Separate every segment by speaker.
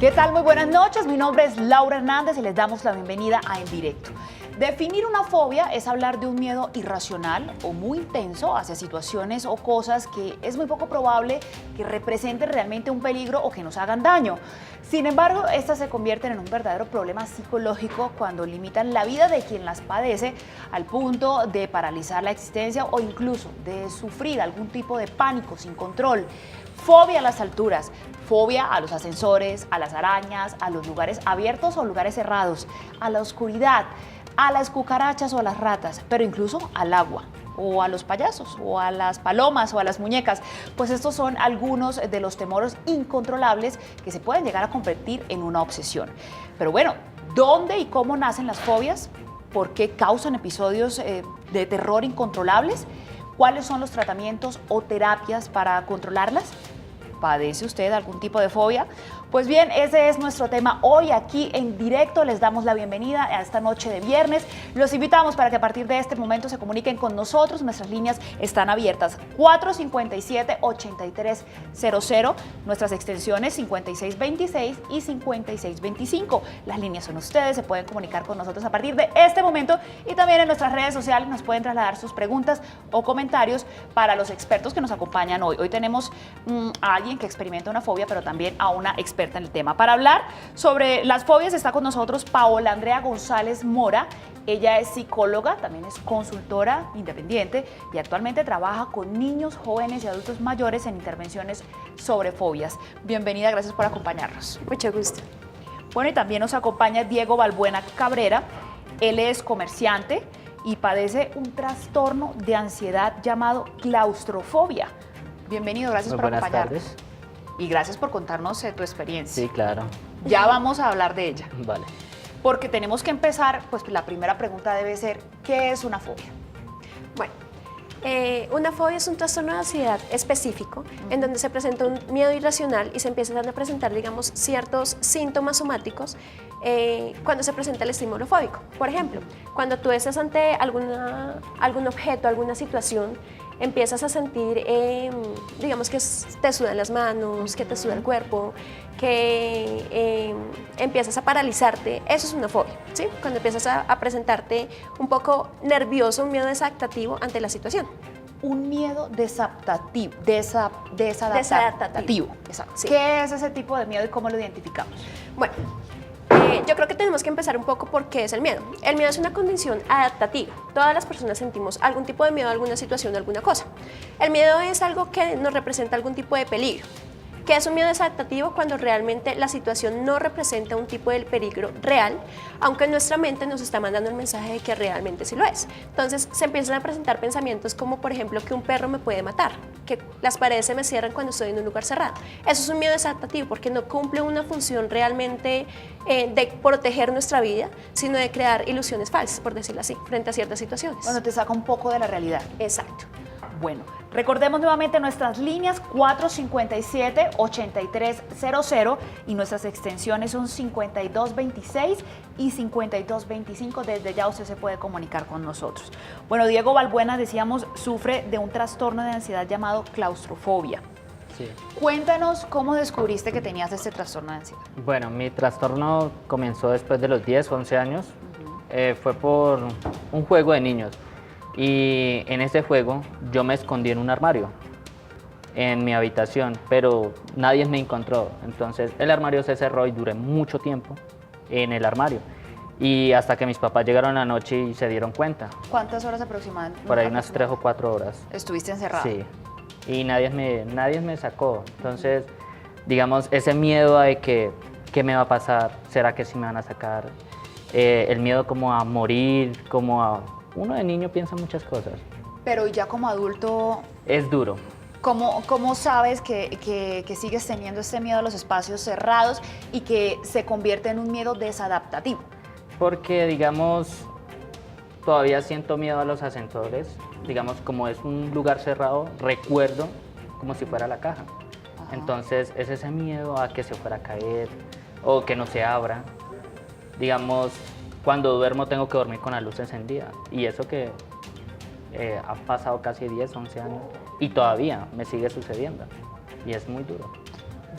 Speaker 1: ¿Qué tal? Muy buenas noches, mi nombre es Laura Hernández y les damos la bienvenida a En Directo. Definir una fobia es hablar de un miedo irracional o muy intenso hacia situaciones o cosas que es muy poco probable que representen realmente un peligro o que nos hagan daño. Sin embargo, estas se convierten en un verdadero problema psicológico cuando limitan la vida de quien las padece al punto de paralizar la existencia o incluso de sufrir algún tipo de pánico sin control. Fobia a las alturas, fobia a los ascensores, a las arañas, a los lugares abiertos o lugares cerrados, a la oscuridad, a las cucarachas o a las ratas, pero incluso al agua, o a los payasos, o a las palomas, o a las muñecas, pues estos son algunos de los temores incontrolables que se pueden llegar a convertir en una obsesión. Pero bueno, ¿dónde y cómo nacen las fobias? ¿Por qué causan episodios de terror incontrolables? ¿Cuáles son los tratamientos o terapias para controlarlas? ¿Padece usted algún tipo de fobia? Pues bien, ese es nuestro tema hoy aquí en directo. Les damos la bienvenida a esta noche de viernes. Los invitamos para que a partir de este momento se comuniquen con nosotros. Nuestras líneas están abiertas 457-8300, nuestras extensiones 5626 y 5625. Las líneas son ustedes, se pueden comunicar con nosotros a partir de este momento y también en nuestras redes sociales nos pueden trasladar sus preguntas o comentarios para los expertos que nos acompañan hoy. Hoy tenemos a alguien que experimenta una fobia, pero también a una experta en el tema. Para hablar sobre las fobias está con nosotros Paola Andrea González Mora. Ella es psicóloga, también es consultora independiente y actualmente trabaja con niños, jóvenes y adultos mayores en intervenciones sobre fobias. Bienvenida, gracias por acompañarnos.
Speaker 2: Mucho gusto.
Speaker 1: Bueno, y también nos acompaña Diego Balbuena Cabrera. Él es comerciante y padece un trastorno de ansiedad llamado claustrofobia. Bienvenido, gracias por acompañarnos.
Speaker 3: Tardes.
Speaker 1: Y gracias por contarnos tu experiencia.
Speaker 3: Sí, claro.
Speaker 1: Ya vamos a hablar de ella.
Speaker 3: Vale.
Speaker 1: Porque tenemos que empezar, pues la primera pregunta debe ser, ¿qué es una fobia?
Speaker 2: Bueno, una fobia es un trastorno de ansiedad específico en donde se presenta un miedo irracional y se empiezan a presentar, digamos, ciertos síntomas somáticos cuando se presenta el estímulo fóbico. Por ejemplo, cuando tú estás ante algún objeto, alguna situación, empiezas a sentir, digamos, que te sudan las manos, que te suda el cuerpo, que empiezas a paralizarte. Eso es una fobia, ¿sí? Cuando empiezas a presentarte un poco nervioso, un miedo desadaptativo ante la situación.
Speaker 1: Un miedo desadaptativo. Desadaptativo. Exacto.
Speaker 2: Sí.
Speaker 1: ¿Qué es ese tipo de miedo y cómo lo identificamos?
Speaker 2: Bueno, yo creo que tenemos que empezar un poco por qué es el miedo. El miedo es una condición adaptativa. Todas las personas sentimos algún tipo de miedo a alguna situación, a alguna cosa. El miedo es algo que nos representa algún tipo de peligro. ¿Qué es un miedo desadaptativo? Cuando realmente la situación no representa un tipo de peligro real, aunque nuestra mente nos está mandando el mensaje de que realmente sí lo es. Entonces se empiezan a presentar pensamientos como, por ejemplo, que un perro me puede matar, que las paredes se me cierran cuando estoy en un lugar cerrado. Eso es un miedo desadaptativo porque no cumple una función realmente de proteger nuestra vida, sino de crear ilusiones falsas, por decirlo así, frente a ciertas situaciones.
Speaker 1: Cuando te saca un poco de la realidad.
Speaker 2: Exacto.
Speaker 1: Bueno, recordemos nuevamente nuestras líneas 457-8300 y nuestras extensiones son 5226 y 5225. Desde ya usted se puede comunicar con nosotros. Bueno, Diego Balbuena, decíamos, sufre de un trastorno de ansiedad llamado claustrofobia.
Speaker 3: Sí.
Speaker 1: Cuéntanos cómo descubriste que tenías este trastorno de ansiedad.
Speaker 3: Bueno, mi trastorno comenzó después de los 10, 11 años. Fue por un juego de niños. Y en ese juego yo me escondí en un armario, en mi habitación, pero nadie me encontró. Entonces el armario se cerró y duré mucho tiempo en el armario. Y hasta que mis papás llegaron la noche y se dieron cuenta.
Speaker 1: ¿Cuántas horas aproximadamente?
Speaker 3: Por ahí unas 3 o 4 horas.
Speaker 1: ¿Estuviste encerrado?
Speaker 3: Sí. Y nadie me sacó. Entonces, digamos, ese miedo de que ¿qué me va a pasar? ¿Será que sí me van a sacar? El miedo como a morir, como a... Uno de niño piensa muchas cosas.
Speaker 1: Pero ya como adulto,
Speaker 3: Es duro.
Speaker 1: ¿cómo sabes que sigues teniendo este miedo a los espacios cerrados y que se convierte en un miedo desadaptativo?
Speaker 3: Porque, digamos, todavía siento miedo a los ascensores. Digamos, como es un lugar cerrado, recuerdo como si fuera la caja.
Speaker 1: Ajá.
Speaker 3: Entonces, es ese miedo a que se fuera a caer o que no se abra. Digamos, cuando duermo tengo que dormir con la luz encendida. Y eso que ha pasado casi 10, 11 años y todavía me sigue sucediendo. Y es muy duro.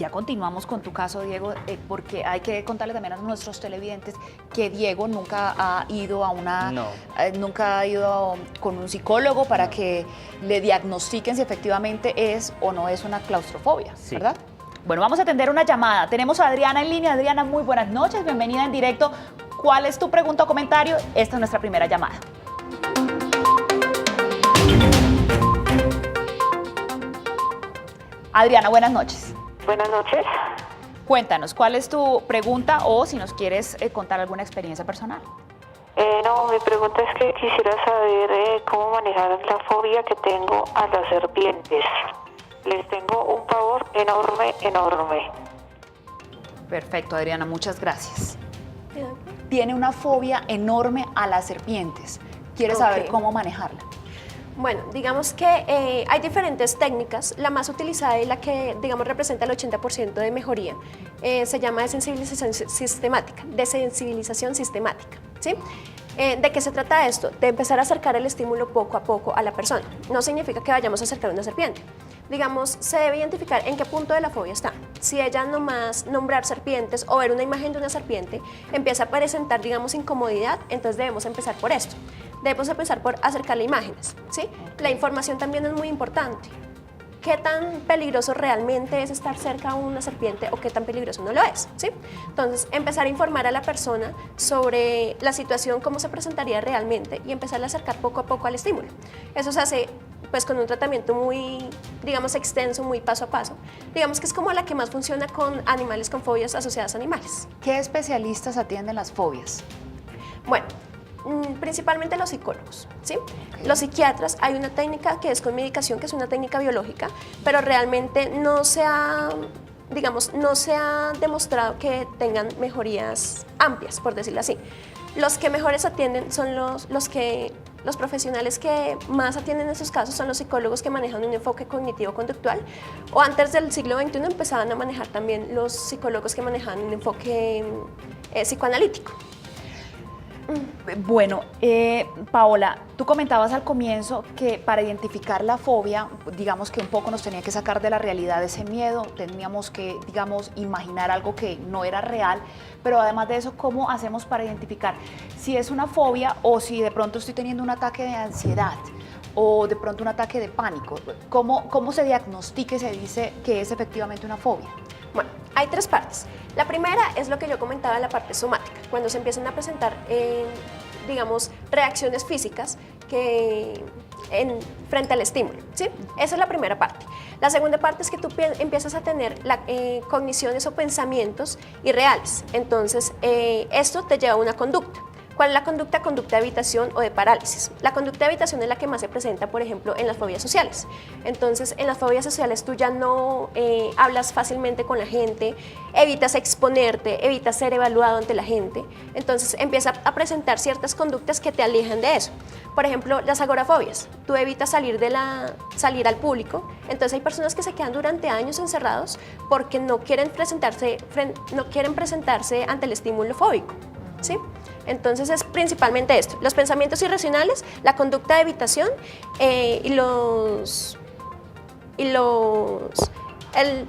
Speaker 1: ya continuamos con tu caso, Diego, porque hay que contarle también a nuestros televidentes que Diego nunca ha ido
Speaker 3: No.
Speaker 1: nunca ha ido con un psicólogo para que le diagnostiquen si efectivamente es o no es una claustrofobia,
Speaker 3: Sí.
Speaker 1: ¿verdad? Bueno, vamos a atender una llamada. Tenemos a Adriana en línea. Adriana, muy buenas noches, bienvenida en directo. ¿Cuál es tu pregunta o comentario? Esta es nuestra primera llamada. Adriana, buenas noches.
Speaker 4: Buenas noches.
Speaker 1: Cuéntanos, ¿cuál es tu pregunta o si nos quieres contar alguna experiencia personal?
Speaker 4: No, mi pregunta es que quisiera saber cómo manejar la fobia que tengo a las serpientes. Les tengo un pavor enorme, enorme.
Speaker 1: Perfecto, Adriana, muchas gracias. Tiene una fobia enorme a las serpientes. ¿Quieres saber
Speaker 2: Ok.
Speaker 1: cómo manejarla?
Speaker 2: Bueno, digamos que hay diferentes técnicas. La más utilizada y la que, digamos, representa el 80% de mejoría se llama desensibilización sistemática. ¿Sí? ¿De qué se trata esto? De empezar a acercar el estímulo poco a poco a la persona. No significa que vayamos a acercar una serpiente. Digamos, se debe identificar en qué punto de la fobia está. Si ella nomás nombrar serpientes o ver una imagen de una serpiente empieza a presentar, digamos, incomodidad, entonces debemos empezar por esto. Debemos empezar por acercarle imágenes, ¿sí? La información también es muy importante. ¿Qué tan peligroso realmente es estar cerca a una serpiente o qué tan peligroso no lo es? ¿Sí? Entonces, empezar a informar a la persona sobre la situación, cómo se presentaría realmente y empezar a acercar poco a poco al estímulo. Eso se hace pues con un tratamiento muy, digamos, extenso, muy paso a paso. Digamos que es como la que más funciona con animales con fobias asociadas a animales.
Speaker 1: ¿Qué especialistas atienden las fobias?
Speaker 2: Bueno, principalmente los psicólogos, ¿sí? Los psiquiatras, hay una técnica que es con medicación, que es una técnica biológica, pero realmente no se ha, digamos, no se ha demostrado que tengan mejorías amplias, por decirlo así. Los que mejores atienden son los profesionales que más atienden esos casos son los psicólogos que manejan un enfoque cognitivo-conductual, o antes del siglo XXI empezaban a manejar también los psicólogos que manejaban un enfoque psicoanalítico.
Speaker 1: Bueno, Paola, tú comentabas al comienzo que para identificar la fobia, digamos que un poco nos tenía que sacar de la realidad de ese miedo, teníamos que, digamos, imaginar algo que no era real, pero además de eso, ¿cómo hacemos para identificar si es una fobia o si de pronto estoy teniendo un ataque de ansiedad o de pronto un ataque de pánico? ¿Cómo se diagnostica y se dice que es efectivamente una fobia?
Speaker 2: Bueno, hay tres partes. La primera es lo que yo comentaba, la parte somática, cuando se empiezan a presentar, digamos, reacciones físicas frente al estímulo, ¿sí? Esa es la primera parte. La segunda parte es que tú empiezas a tener cogniciones o pensamientos irreales. Entonces, esto te lleva a una conducta. ¿Cuál es la conducta? Conducta de evitación o de parálisis. La conducta de evitación es la que más se presenta, por ejemplo, en las fobias sociales. Entonces, en las fobias sociales tú ya no hablas fácilmente con la gente, evitas exponerte, evitas ser evaluado ante la gente. Entonces, empieza a presentar ciertas conductas que te alejan de eso. Por ejemplo, las agorafobias. Tú evitas salir al público. Entonces, hay personas que se quedan durante años encerrados porque no quieren presentarse ante el estímulo fóbico, ¿sí? Entonces es principalmente esto, los pensamientos irracionales, la conducta de evitación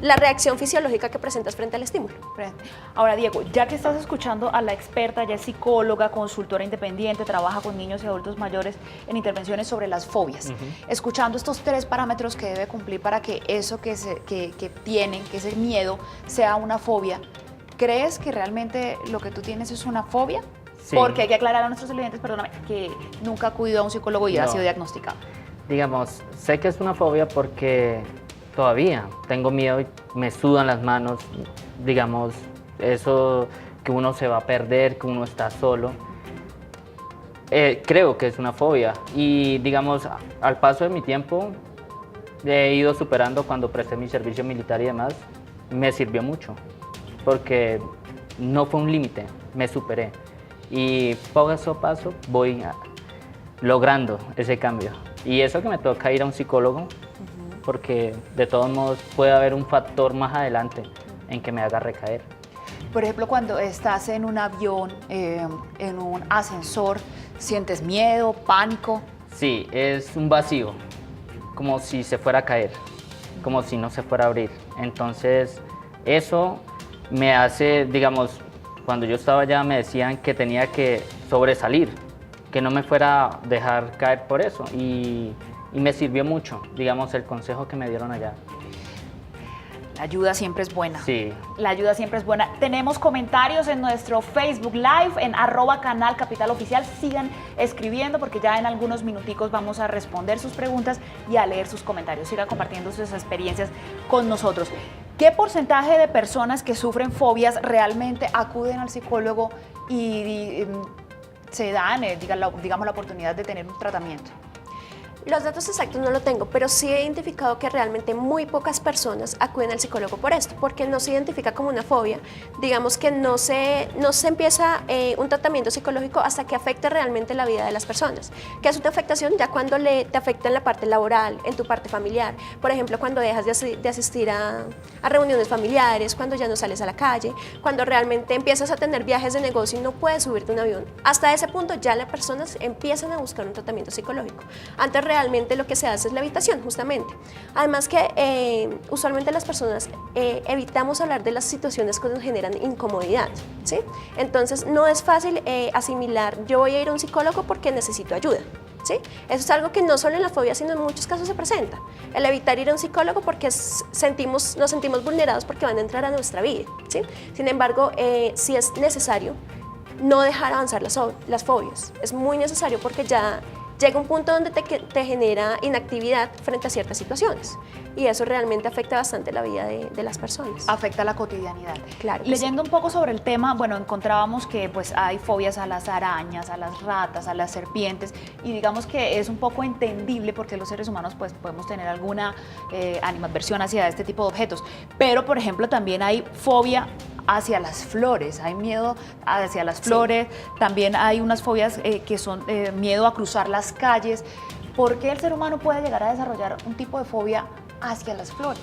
Speaker 2: la reacción fisiológica que presentas frente al estímulo.
Speaker 1: Ahora, Diego, ya que estás escuchando a la experta, ya es psicóloga, consultora independiente, trabaja con niños y adultos mayores en intervenciones sobre las fobias, escuchando estos tres parámetros que debe cumplir para que eso que tienen, que ese miedo, sea una fobia, ¿crees que realmente lo que tú tienes es una fobia?
Speaker 3: Sí.
Speaker 1: Porque hay que aclarar a nuestros televidentes, perdóname, que nunca ha acudido a un psicólogo y ha
Speaker 3: No.
Speaker 1: sido diagnosticado.
Speaker 3: Digamos, sé que es una fobia porque todavía tengo miedo y me sudan las manos, digamos, eso que uno se va a perder, que uno está solo. Creo que es una fobia y, digamos, al paso de mi tiempo he ido superando cuando presté mi servicio militar y demás, me sirvió mucho porque no fue un límite, me superé. Y paso a paso voy logrando ese cambio. Y eso que me toca ir a un psicólogo, porque de todos modos puede haber un factor más adelante en que me haga recaer.
Speaker 1: Por ejemplo, cuando estás en un avión, en un ascensor, ¿sientes miedo, pánico?
Speaker 3: Sí, es un vacío, como si se fuera a caer, como si no se fuera a abrir. Entonces Eso me hace, digamos, cuando yo estaba allá me decían que tenía que sobresalir, que no me fuera a dejar caer por eso y me sirvió mucho, digamos, el consejo que me dieron allá.
Speaker 1: La ayuda siempre es buena.
Speaker 3: Sí.
Speaker 1: La ayuda siempre es buena. Tenemos comentarios en nuestro Facebook Live, en @canal Capital Oficial. Sigan escribiendo porque ya en algunos minuticos vamos a responder sus preguntas y a leer sus comentarios. Sigan compartiendo sus experiencias con nosotros. ¿Qué porcentaje de personas que sufren fobias realmente acuden al psicólogo y se dan, digamos, la oportunidad de tener un tratamiento?
Speaker 2: Los datos exactos no lo tengo, pero sí he identificado que realmente muy pocas personas acuden al psicólogo por esto, porque no se identifica como una fobia. Digamos que no se empieza un tratamiento psicológico hasta que afecte realmente la vida de las personas. Que es una afectación ya cuando te afecta en la parte laboral, en tu parte familiar. Por ejemplo, cuando dejas de asistir a reuniones familiares, cuando ya no sales a la calle, cuando realmente empiezas a tener viajes de negocio y no puedes subirte a un avión. Hasta ese punto ya las personas empiezan a buscar un tratamiento psicológico. Antes realmente lo que se hace es la evitación, justamente. Además que usualmente las personas evitamos hablar de las situaciones que nos generan incomodidad, ¿sí? Entonces no es fácil asimilar, yo voy a ir a un psicólogo porque necesito ayuda, ¿sí? Eso es algo que no solo en la fobia, sino en muchos casos se presenta. El evitar ir a un psicólogo porque nos sentimos vulnerados porque van a entrar a nuestra vida, ¿sí? Sin embargo, sí es necesario no dejar avanzar las fobias. Es muy necesario porque ya llega un punto donde te genera inactividad frente a ciertas situaciones y eso realmente afecta bastante la vida de las personas.
Speaker 1: Afecta la cotidianidad.
Speaker 2: Claro.
Speaker 1: Leyendo un poco sobre el tema, bueno, encontrábamos que pues hay fobias a las arañas, a las ratas, a las serpientes y digamos que es un poco entendible porque los seres humanos pues podemos tener alguna animadversión hacia este tipo de objetos, pero por ejemplo también hay fobia hacia las flores, hay miedo hacia las flores, sí. También hay unas fobias que son miedo a cruzar las calles. ¿Por qué el ser humano puede llegar a desarrollar un tipo de fobia hacia las flores?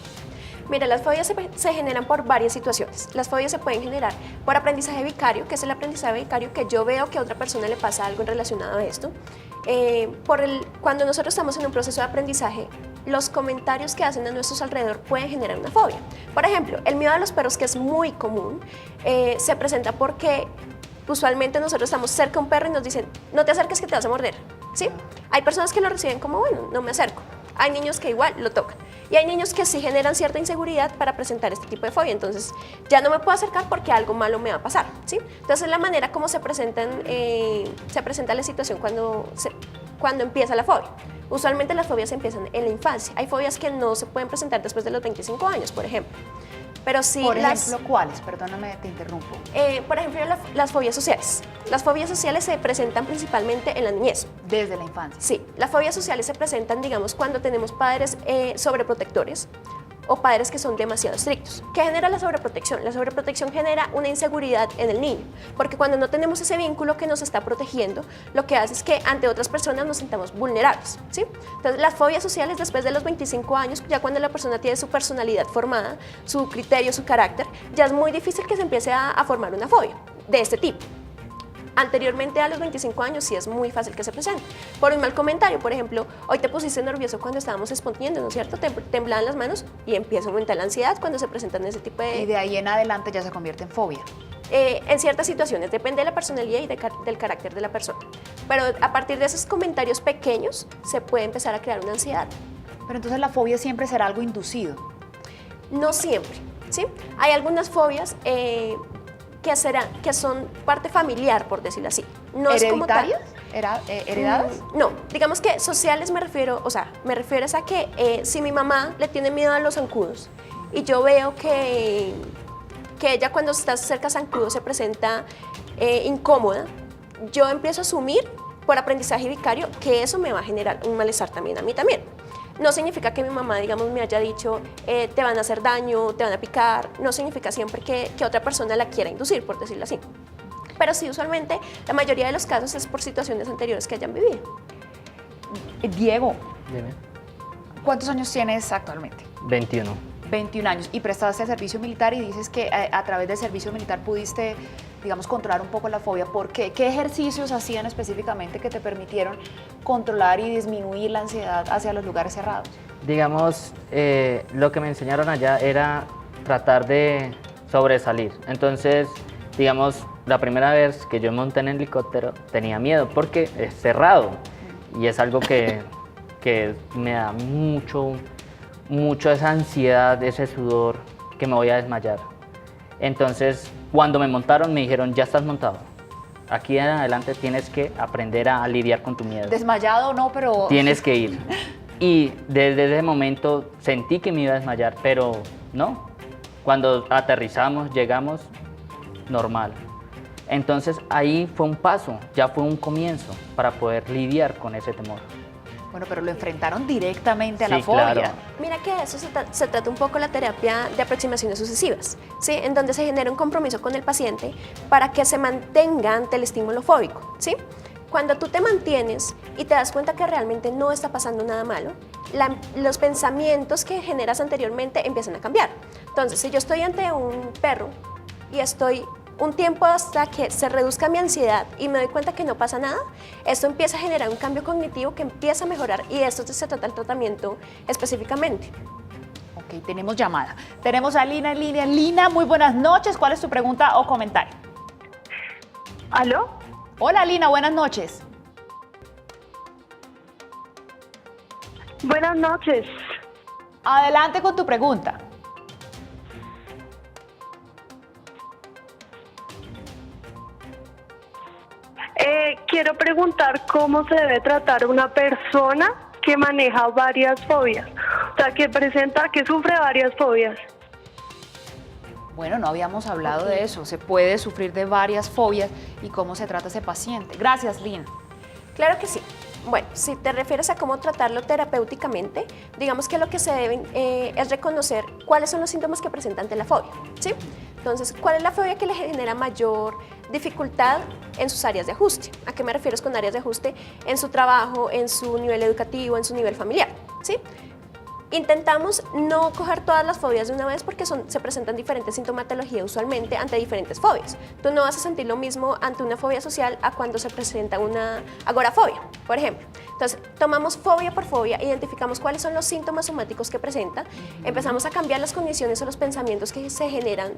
Speaker 2: Mira, las fobias se generan por varias situaciones. Las fobias se pueden generar por aprendizaje vicario, que es el aprendizaje vicario que yo veo que a otra persona le pasa algo relacionado a esto. Cuando nosotros estamos en un proceso de aprendizaje, los comentarios que hacen a nuestros alrededor pueden generar una fobia. Por ejemplo, el miedo a los perros, que es muy común, se presenta porque usualmente nosotros estamos cerca de un perro y nos dicen, no te acerques que te vas a morder, ¿sí? Hay personas que lo reciben como, bueno, no me acerco. Hay niños que igual lo tocan. Y hay niños que sí generan cierta inseguridad para presentar este tipo de fobia. Entonces, ya no me puedo acercar porque algo malo me va a pasar, ¿sí? Entonces, la manera como se presenta la situación cuando empieza la fobia. Usualmente las fobias empiezan en la infancia. Hay fobias que no se pueden presentar después de los 25 años, por ejemplo. Pero sí
Speaker 1: por ejemplo, ¿cuáles? Perdóname, te interrumpo.
Speaker 2: Por ejemplo, las fobias sociales. Las fobias sociales se presentan principalmente en la niñez.
Speaker 1: Desde la infancia.
Speaker 2: Sí, las fobias sociales se presentan, digamos, cuando tenemos padres sobreprotectores o padres que son demasiado estrictos. ¿Qué genera la sobreprotección? La sobreprotección genera una inseguridad en el niño, porque cuando no tenemos ese vínculo que nos está protegiendo, lo que hace es que ante otras personas nos sintamos vulnerables, ¿sí? Entonces, las fobias sociales después de los 25 años, ya cuando la persona tiene su personalidad formada, su criterio, su carácter, ya es muy difícil que se empiece a formar una fobia de este tipo. Anteriormente a los 25 años sí es muy fácil que se presente. Por un mal comentario, por ejemplo, hoy te pusiste nervioso cuando estábamos exponiendo, ¿no es cierto? Te temblaban las manos y empieza a aumentar la ansiedad cuando se presentan ese tipo de...
Speaker 1: Y de ahí en adelante ya se convierte en fobia.
Speaker 2: En ciertas situaciones, depende de la personalidad y del carácter de la persona. Pero a partir de esos comentarios pequeños se puede empezar a crear una ansiedad.
Speaker 1: Pero entonces la fobia siempre será algo inducido.
Speaker 2: No siempre, ¿sí? Hay algunas fobias que son parte familiar, por decirlo así. No
Speaker 1: ¿Hereditarias?
Speaker 2: Es como
Speaker 1: ¿Heredadas?
Speaker 2: No, digamos que sociales me refiero a que si mi mamá le tiene miedo a los zancudos y yo veo que ella cuando está cerca a zancudos se presenta incómoda, yo empiezo a asumir por aprendizaje vicario que eso me va a generar un malestar también a mí también. No significa que mi mamá, digamos, me haya dicho te van a hacer daño, te van a picar. No significa siempre que otra persona la quiera inducir, por decirlo así. Pero sí, usualmente, la mayoría de los casos es por situaciones anteriores que hayan vivido.
Speaker 1: Diego,
Speaker 3: Dime.
Speaker 1: ¿cuántos años tienes actualmente?
Speaker 3: 21.
Speaker 1: 21 años. Y prestaste el servicio militar y dices que a través del servicio militar pudiste, digamos, controlar un poco la fobia. ¿Por qué? ¿Qué ejercicios hacían específicamente que te permitieron controlar y disminuir la ansiedad hacia los lugares cerrados?
Speaker 3: Digamos, lo que me enseñaron allá era tratar de sobresalir. Entonces, digamos, la primera vez que yo monté en el helicóptero tenía miedo porque es cerrado y es algo que me da mucho esa ansiedad, ese sudor, que me voy a desmayar. Entonces, cuando me montaron, me dijeron, ya estás montado. Aquí en adelante tienes que aprender a lidiar con tu miedo.
Speaker 1: Desmayado no, pero...
Speaker 3: Tienes que ir. Y desde ese momento sentí que me iba a desmayar, pero no. Cuando aterrizamos, llegamos, normal. Entonces ahí fue un paso, ya fue un comienzo para poder lidiar con ese temor.
Speaker 1: Bueno, pero lo enfrentaron directamente a
Speaker 3: Sí,
Speaker 1: la fobia.
Speaker 3: claro.
Speaker 2: Mira que de eso se trata un poco la terapia de aproximaciones sucesivas, ¿sí? En donde se genera un compromiso con el paciente para que se mantenga ante el estímulo fóbico, ¿sí? Cuando tú te mantienes y te das cuenta que realmente no está pasando nada malo, los pensamientos que generas anteriormente empiezan a cambiar. Entonces, si yo estoy ante un perro y estoy un tiempo hasta que se reduzca mi ansiedad y me doy cuenta que no pasa nada, esto empieza a generar un cambio cognitivo que empieza a mejorar y de esto se trata el tratamiento específicamente.
Speaker 1: Ok, tenemos llamada. Tenemos a Lina en línea. Lina, muy buenas noches. ¿Cuál es tu pregunta o comentario?
Speaker 5: ¿Aló?
Speaker 1: Hola Lina, buenas noches.
Speaker 5: Buenas noches.
Speaker 1: Adelante con tu pregunta.
Speaker 5: Quiero preguntar cómo se debe tratar una persona que maneja varias fobias, o sea, que sufre varias fobias.
Speaker 1: Bueno, no habíamos hablado de eso. Se puede sufrir de varias fobias y cómo se trata ese paciente. Gracias, Lina.
Speaker 2: Claro que sí. Bueno, si te refieres a cómo tratarlo terapéuticamente, digamos que lo que se debe es reconocer cuáles son los síntomas que presenta ante la fobia, ¿sí? Entonces, ¿cuál es la fobia que le genera mayor dificultad en sus áreas de ajuste? ¿A qué me refiero con áreas de ajuste? En su trabajo, en su nivel educativo, en su nivel familiar, ¿sí? Intentamos no coger todas las fobias de una vez porque se presentan diferentes sintomatologías usualmente ante diferentes fobias. Tú no vas a sentir lo mismo ante una fobia social a cuando se presenta una agorafobia, por ejemplo. Entonces, tomamos fobia por fobia, identificamos cuáles son los síntomas somáticos que presenta, empezamos a cambiar las condiciones o los pensamientos que se generan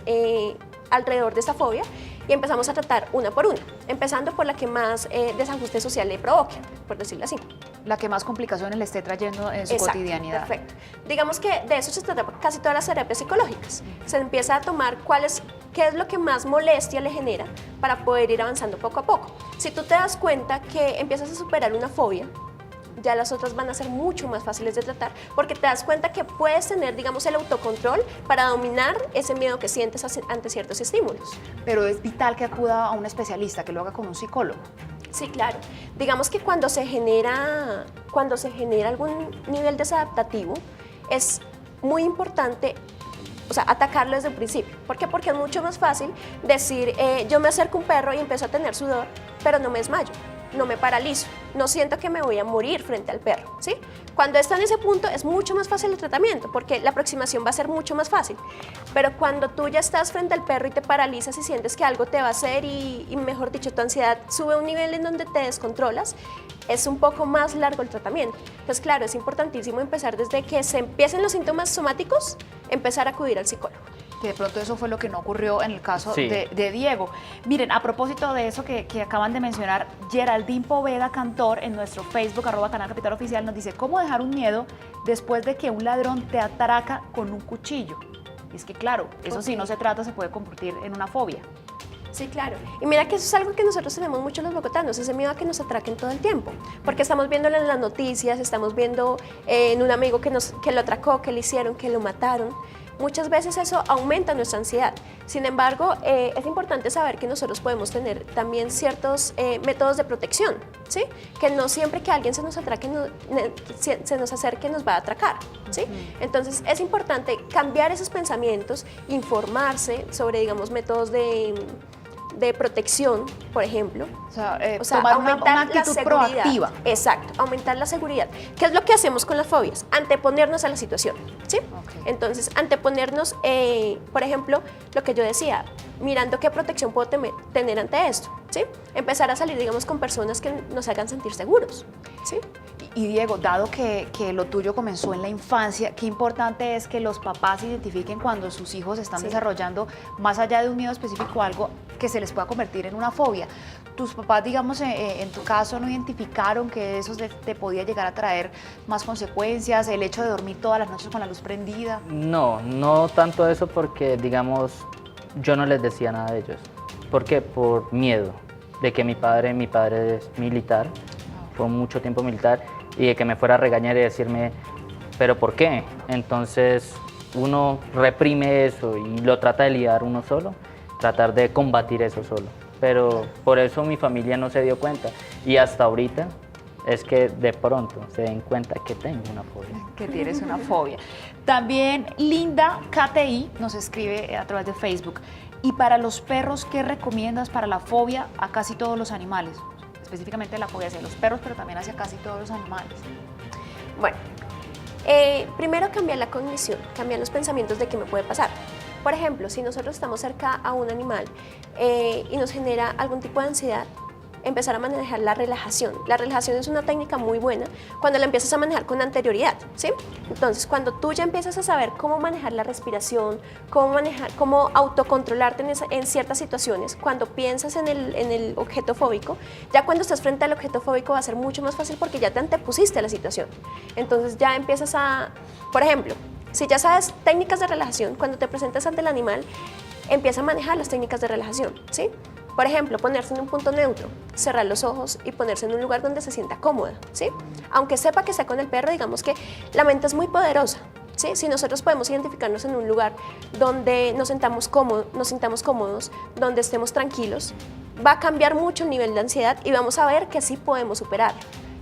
Speaker 2: alrededor de esta fobia y empezamos a tratar una por una, empezando por la que más desajuste social le provoque, por decirlo así.
Speaker 1: La que más complicaciones le esté trayendo en su
Speaker 2: Exacto,
Speaker 1: cotidianidad.
Speaker 2: Perfecto. Digamos que de eso se trata casi todas las terapias psicológicas. Se empieza a tomar qué es lo que más molestia le genera para poder ir avanzando poco a poco. Si tú te das cuenta que empiezas a superar una fobia, ya las otras van a ser mucho más fáciles de tratar porque te das cuenta que puedes tener, digamos, el autocontrol para dominar ese miedo que sientes ante ciertos estímulos.
Speaker 1: Pero es vital que acuda a un especialista, que lo haga con un psicólogo.
Speaker 2: Sí, claro. Digamos que cuando se genera algún nivel desadaptativo, es muy importante, o sea, atacarlo desde el principio. ¿Por qué? Porque es mucho más fácil decir, yo me acerco a un perro y empiezo a tener sudor, pero no me desmayo, no me paralizo, no siento que me voy a morir frente al perro, ¿sí? Cuando está en ese punto es mucho más fácil el tratamiento, porque la aproximación va a ser mucho más fácil. Pero cuando tú ya estás frente al perro y te paralizas y sientes que algo te va a hacer y mejor dicho, tu ansiedad sube a un nivel en donde te descontrolas, es un poco más largo el tratamiento. Entonces, claro, es importantísimo empezar desde que se empiecen los síntomas somáticos, empezar a acudir al psicólogo.
Speaker 1: Que de pronto eso fue lo que no ocurrió en el caso
Speaker 3: Sí.
Speaker 1: de Diego. Miren, a propósito de eso que acaban de mencionar, Geraldine Poveda Cantor en nuestro Facebook, @Canal Capital Oficial, nos dice, ¿cómo dejar un miedo después de que un ladrón te atraca con un cuchillo? Y es que claro, eso si no se trata se puede convertir en una fobia.
Speaker 2: Sí, claro. Y mira que eso es algo que nosotros tenemos mucho los bogotanos, ese miedo a que nos atraquen todo el tiempo. Porque estamos viéndolo en las noticias, estamos viendo en un amigo que lo atracó, que le hicieron, que lo mataron. Muchas veces eso aumenta nuestra ansiedad. Sin embargo, es importante saber que nosotros podemos tener también ciertos métodos de protección, ¿sí? Que no siempre que alguien se nos acerque nos va a atracar, ¿sí? Entonces, es importante cambiar esos pensamientos, informarse sobre, digamos, métodos de protección, por ejemplo.
Speaker 1: O sea, tomar una actitud proactiva.
Speaker 2: Exacto, aumentar la seguridad. ¿Qué es lo que hacemos con las fobias? Anteponernos a la situación, ¿sí?
Speaker 1: Ok.
Speaker 2: Entonces, anteponernos, por ejemplo, lo que yo decía, mirando qué protección puedo tener ante esto, ¿sí? Empezar a salir, digamos, con personas que nos hagan sentir seguros, ¿sí?
Speaker 1: Y Diego, dado que lo tuyo comenzó en la infancia, qué importante es que los papás identifiquen cuando sus hijos están
Speaker 2: Sí.
Speaker 1: desarrollando, más allá de un miedo específico, algo que se les pueda convertir en una fobia. Tus papás, digamos, en tu caso, no identificaron que eso te podía llegar a traer más consecuencias, el hecho de dormir todas las noches con la luz prendida.
Speaker 3: No, no tanto eso porque, digamos, yo no les decía nada de ellos. ¿Por qué? Por miedo de que mi padre es militar, fue mucho tiempo militar, y de que me fuera a regañar y decirme, ¿pero por qué? Entonces uno reprime eso y lo trata de lidiar uno solo, tratar de combatir eso solo. Pero por eso mi familia no se dio cuenta y hasta ahorita es que de pronto se den cuenta que tengo una fobia.
Speaker 1: Que tienes una fobia. También Linda KTI nos escribe a través de Facebook. ¿Y para los perros qué recomiendas para la fobia a casi todos los animales? Específicamente la fobia hacia los perros, pero también hacia casi todos los animales.
Speaker 2: Bueno, primero cambiar la cognición, cambiar los pensamientos de qué me puede pasar. Por ejemplo, si nosotros estamos cerca a un animal y nos genera algún tipo de ansiedad, empezar a manejar la relajación. La relajación es una técnica muy buena cuando la empiezas a manejar con anterioridad, ¿sí? Entonces, cuando tú ya empiezas a saber cómo manejar la respiración, cómo autocontrolarte en ciertas situaciones, cuando piensas en el objeto fóbico, ya cuando estás frente al objeto fóbico va a ser mucho más fácil porque ya te antepusiste a la situación. Entonces ya empiezas por ejemplo, si ya sabes técnicas de relajación, cuando te presentas ante el animal, empieza a manejar las técnicas de relajación, ¿sí? Por ejemplo, ponerse en un punto neutro, cerrar los ojos y ponerse en un lugar donde se sienta cómoda, ¿sí? Aunque sepa que está con el perro, digamos que la mente es muy poderosa, ¿sí? Si nosotros podemos identificarnos en un lugar donde nos sintamos cómodos, donde estemos tranquilos, va a cambiar mucho el nivel de ansiedad y vamos a ver que sí podemos superarlo.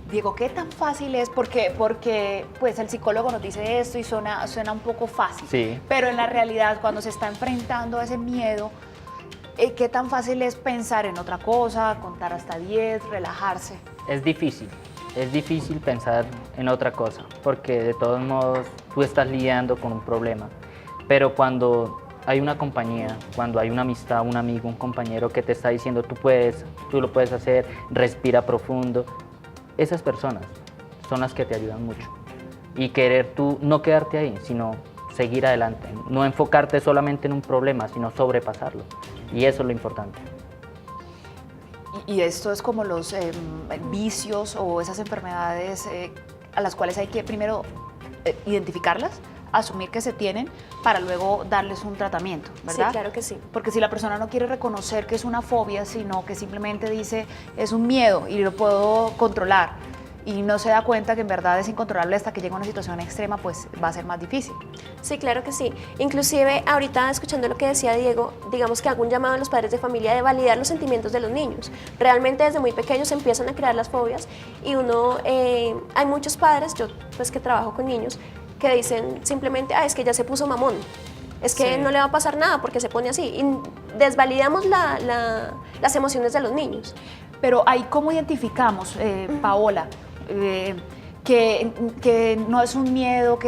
Speaker 1: Diego, ¿qué tan fácil es? Porque pues el psicólogo nos dice esto y suena un poco fácil.
Speaker 3: Sí.
Speaker 1: Pero en la realidad, cuando se está enfrentando a ese miedo, ¿qué tan fácil es pensar en otra cosa, contar hasta 10, relajarse?
Speaker 3: Es difícil pensar en otra cosa, porque de todos modos tú estás lidiando con un problema. Pero cuando hay una compañía, cuando hay una amistad, un amigo, un compañero que te está diciendo tú lo puedes hacer, respira profundo, esas personas son las que te ayudan mucho. Y querer tú no quedarte ahí, sino seguir adelante, no enfocarte solamente en un problema, sino sobrepasarlo. Y eso es lo importante.
Speaker 1: Y esto es como los vicios o esas enfermedades a las cuales hay que primero identificarlas, asumir que se tienen para luego darles un tratamiento, ¿verdad?
Speaker 2: Sí, claro que sí.
Speaker 1: Porque si la persona no quiere reconocer que es una fobia, sino que simplemente dice es un miedo y lo puedo controlar y no se da cuenta que en verdad es incontrolable hasta que llega a una situación extrema, pues va a ser más difícil.
Speaker 2: Sí, claro que sí. Inclusive ahorita escuchando lo que decía Diego, digamos que hago un llamado a los padres de familia de validar los sentimientos de los niños. Realmente desde muy pequeños empiezan a crear las fobias y hay muchos padres, yo pues que trabajo con niños, que dicen simplemente, es que ya se puso mamón, es que
Speaker 1: Sí.
Speaker 2: no le va a pasar nada porque se pone así. Y desvalidamos las emociones de los niños.
Speaker 1: Pero ahí, ¿cómo identificamos, Paola, que no es un miedo,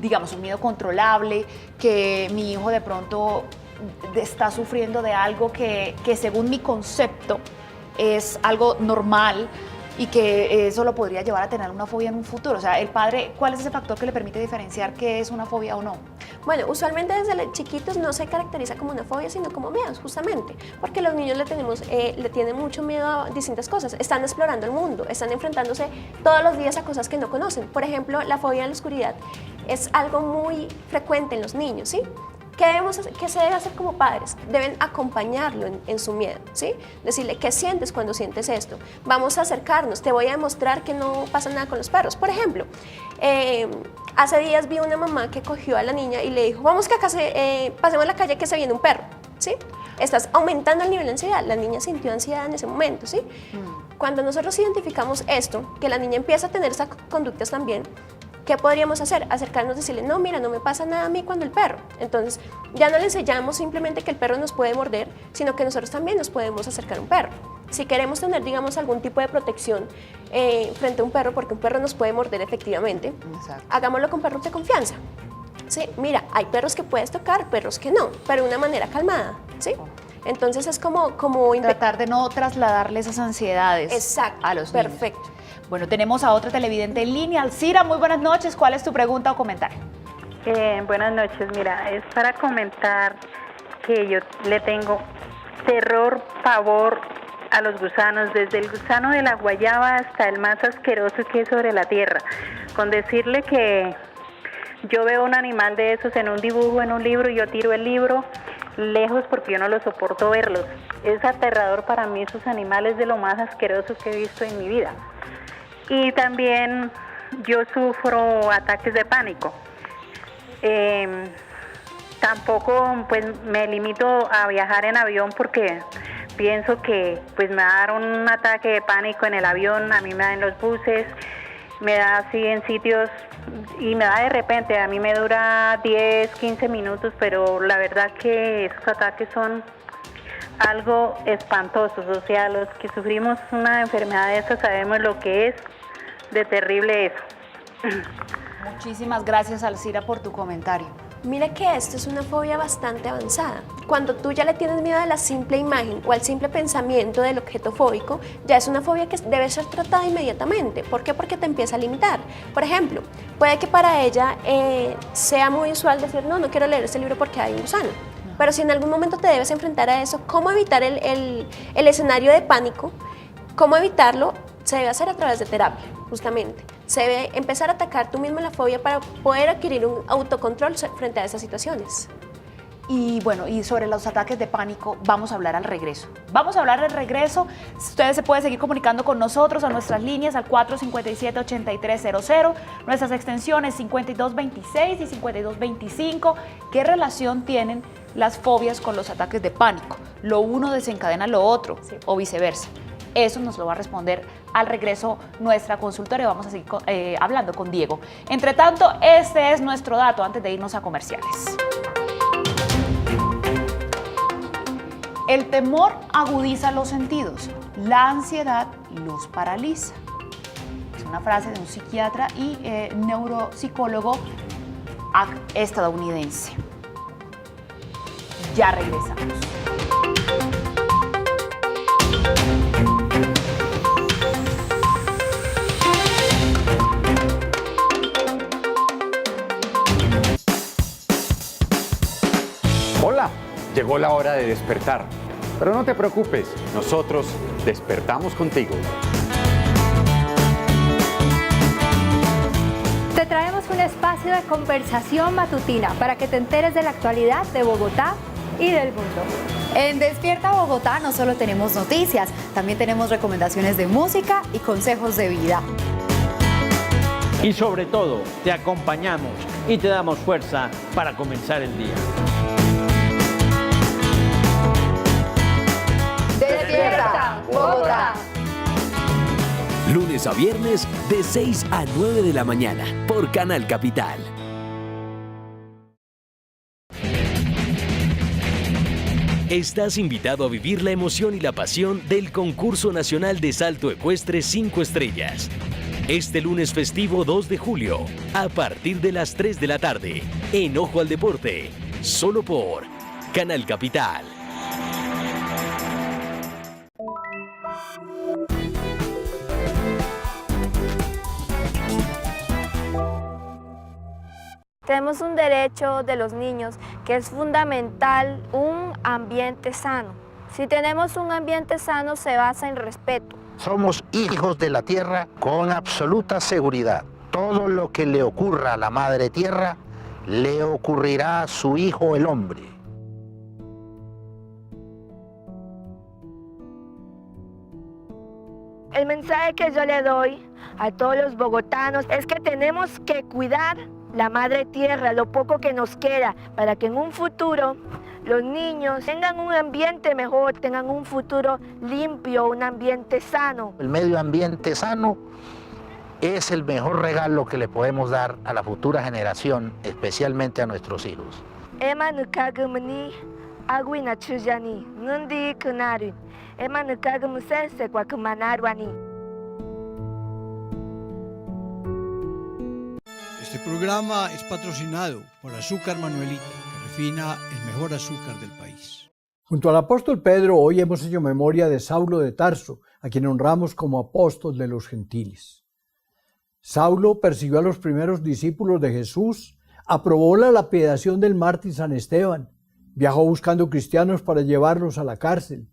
Speaker 1: digamos, un miedo controlable, que mi hijo de pronto está sufriendo de algo que según mi concepto es algo normal y que eso lo podría llevar a tener una fobia en un futuro? O sea, el padre, ¿cuál es ese factor que le permite diferenciar qué es una fobia o no?
Speaker 2: Bueno, usualmente desde chiquitos no se caracteriza como una fobia, sino como miedos, justamente, porque los niños le tienen mucho miedo a distintas cosas, están explorando el mundo, están enfrentándose todos los días a cosas que no conocen. Por ejemplo, la fobia a la oscuridad es algo muy frecuente en los niños, ¿sí? ¿Qué se debe hacer como padres? Deben acompañarlo en su miedo, ¿sí? Decirle, ¿qué sientes cuando sientes esto? Vamos a acercarnos, te voy a demostrar que no pasa nada con los perros. Por ejemplo, hace días vi una mamá que cogió a la niña y le dijo, vamos que acá pasemos la calle que se viene un perro, ¿sí? Estás aumentando el nivel de ansiedad. La niña sintió ansiedad en ese momento, ¿sí? Cuando nosotros identificamos esto, que la niña empieza a tener esas conductas también, ¿qué podríamos hacer? Acercarnos y decirle, no, mira, no me pasa nada a mí cuando el perro. Entonces, ya no le enseñamos simplemente que el perro nos puede morder, sino que nosotros también nos podemos acercar a un perro. Si queremos tener, digamos, algún tipo de protección frente a un perro, porque un perro nos puede morder efectivamente,
Speaker 1: Exacto.
Speaker 2: hagámoslo con perros de confianza. ¿Sí? Mira, hay perros que puedes tocar, perros que no, pero de una manera calmada, ¿sí? Entonces es como
Speaker 1: Tratar de no trasladarle esas ansiedades
Speaker 2: Exacto,
Speaker 1: a los niños.
Speaker 2: perfecto.
Speaker 1: Bueno, tenemos a otra televidente en línea. Alcira, muy buenas noches. ¿Cuál es tu pregunta o comentario?
Speaker 6: Buenas noches, mira, es para comentar que yo le tengo terror, pavor a los gusanos, desde el gusano de la guayaba hasta el más asqueroso que es sobre la tierra. Con decirle que yo veo un animal de esos en un dibujo, en un libro, y yo tiro el libro lejos porque yo no lo soporto verlos. Es aterrador para mí esos animales, de lo más asqueroso que he visto en mi vida. Y también yo sufro ataques de pánico. Tampoco pues me limito a viajar en avión porque pienso que pues me va a dar un ataque de pánico en el avión, a mí me da en los buses, me da así en sitios y me da de repente, a mí me dura 10, 15 minutos, pero la verdad que esos ataques son algo espantosos, o sea, los que sufrimos una enfermedad de esa sabemos lo que es de terrible eso.
Speaker 1: Muchísimas gracias, Alcira, por tu comentario.
Speaker 2: Mira que esto es una fobia bastante avanzada. Cuando tú ya le tienes miedo a la simple imagen o al simple pensamiento del objeto fóbico, ya es una fobia que debe ser tratada inmediatamente. ¿Por qué? Porque te empieza a limitar. Por ejemplo, puede que para ella sea muy usual decir, no quiero leer este libro porque hay un gusano. Pero si en algún momento te debes enfrentar a eso, ¿cómo evitar el escenario de pánico? ¿Cómo evitarlo? Se debe hacer a través de terapia, justamente. Se debe empezar a atacar tú mismo la fobia para poder adquirir un autocontrol frente a esas situaciones.
Speaker 1: Y bueno, y sobre los ataques de pánico vamos a hablar al regreso. Vamos a hablar al regreso. Ustedes se pueden seguir comunicando con nosotros a nuestras líneas al 457-8300, nuestras extensiones 5226 y 5225. ¿Qué relación tienen las fobias con los ataques de pánico? ¿Lo uno desencadena lo otro o viceversa? Eso nos lo va a responder al regreso nuestra consultora y vamos a seguir hablando con Diego. Entre tanto, este es nuestro dato antes de irnos a comerciales. El temor agudiza los sentidos, la ansiedad los paraliza. Es una frase de un psiquiatra y neuropsicólogo estadounidense. Ya regresamos.
Speaker 7: Hola, llegó la hora de despertar, pero no te preocupes, nosotros despertamos contigo.
Speaker 8: Te traemos un espacio de conversación matutina para que te enteres de la actualidad de Bogotá y del mundo.
Speaker 9: En Despierta Bogotá no solo tenemos noticias, también tenemos recomendaciones de música y consejos de vida.
Speaker 10: Y sobre todo, te acompañamos y te damos fuerza para comenzar el día.
Speaker 9: Despierta Bogotá.
Speaker 11: Lunes a viernes de 6 a 9 de la mañana por Canal Capital. Estás invitado a vivir la emoción y la pasión del Concurso Nacional de Salto Ecuestre 5 Estrellas. Este lunes festivo 2 de julio, a partir de las 3 de la tarde, en Ojo al Deporte, solo por Canal Capital.
Speaker 8: Tenemos un derecho de los niños que es fundamental, un ambiente sano. Si tenemos un ambiente sano se basa en respeto.
Speaker 12: Somos hijos de la tierra con absoluta seguridad. Todo lo que le ocurra a la madre tierra le ocurrirá a su hijo el hombre.
Speaker 8: El mensaje que yo le doy a todos los bogotanos es que tenemos que cuidar la madre tierra, lo poco que nos queda, para que en un futuro los niños tengan un ambiente mejor, tengan un futuro limpio, un ambiente sano.
Speaker 12: El medio ambiente sano es el mejor regalo que le podemos dar a la futura generación, especialmente a nuestros hijos.
Speaker 13: Este programa es patrocinado por Azúcar Manuelita, que refina el mejor azúcar del país. Junto al apóstol Pedro, hoy hemos hecho memoria de Saulo de Tarso, a quien honramos como apóstol de los gentiles. Saulo persiguió a los primeros discípulos de Jesús, aprobó la lapidación del mártir San Esteban, viajó buscando cristianos para llevarlos a la cárcel,